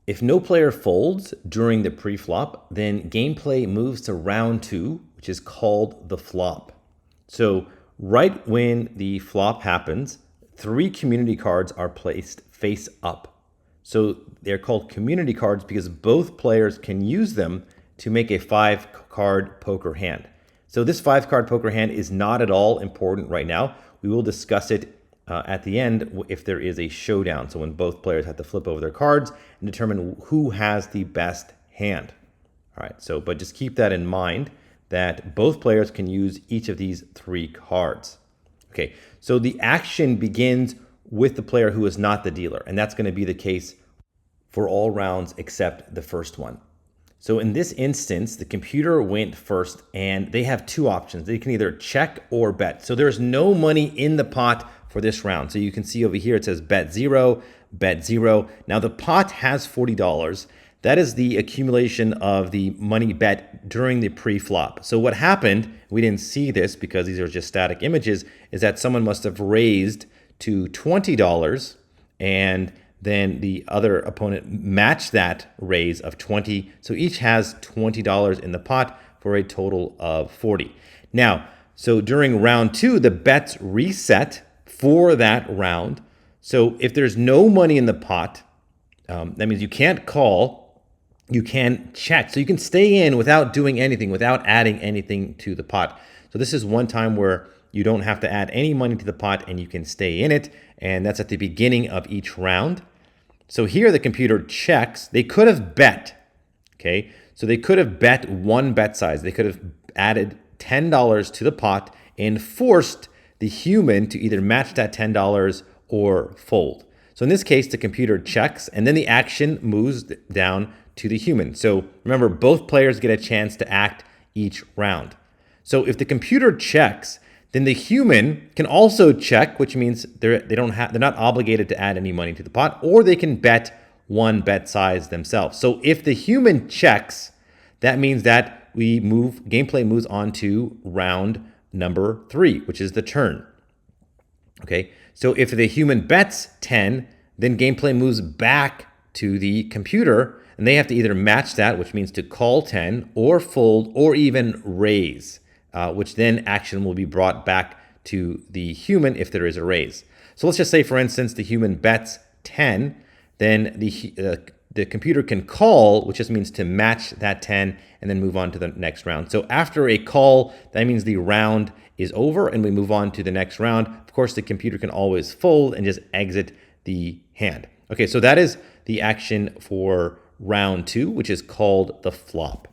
If no player folds during the pre-flop, then gameplay moves to round two, which is called the flop. So right when the flop happens, 3 community cards are placed face up. So they're called community cards because both players can use them to make a 5-card poker hand. So this 5-card poker hand is not at all important right now. We will discuss it at the end if there is a showdown. So when both players have to flip over their cards and determine who has the best hand. All right, so but just keep that in mind that both players can use each of these 3 cards. Okay, so the action begins with the player who is not the dealer, and that's going to be the case for all rounds except the first one. So in this instance, the computer went first, and they have 2 options. They can either check or bet. So there's no money in the pot for this round. So you can see over here it says bet 0, bet 0. Now the pot has $40. That is the accumulation of the money bet during the pre-flop. So what happened, we didn't see this because these are just static images, is that someone must have raised to $20 and then the other opponent matched that raise of 20. So each has $20 in the pot for a total of 40. Now, so during round 2, the bets reset for that round. So if there's no money in the pot, that means you can't call, you can check. So you can stay in without doing anything, without adding anything to the pot. So this is one time where you don't have to add any money to the pot and you can stay in it. And that's at the beginning of each round. So here the computer checks. They could have bet, okay? So they could have bet one bet size. They could have added $10 to the pot and forced the human to either match that $10 or fold. So in this case, the computer checks and then the action moves down to the human. So remember, both players get a chance to act each round. So if the computer checks, then the human can also check, which means they're not obligated to add any money to the pot, or they can bet one bet size themselves. So if the human checks, that means that gameplay moves on to round number 3, which is the turn. Okay, so if the human bets 10, then gameplay moves back to the computer, and they have to either match that, which means to call 10, or fold, or even raise. Which then action will be brought back to the human if there is a raise. So let's just say, for instance, the human bets 10, then the computer can call, which just means to match that 10 and then move on to the next round. So after a call, that means the round is over and we move on to the next round. Of course, the computer can always fold and just exit the hand. Okay, so that is the action for round 2, which is called the flop.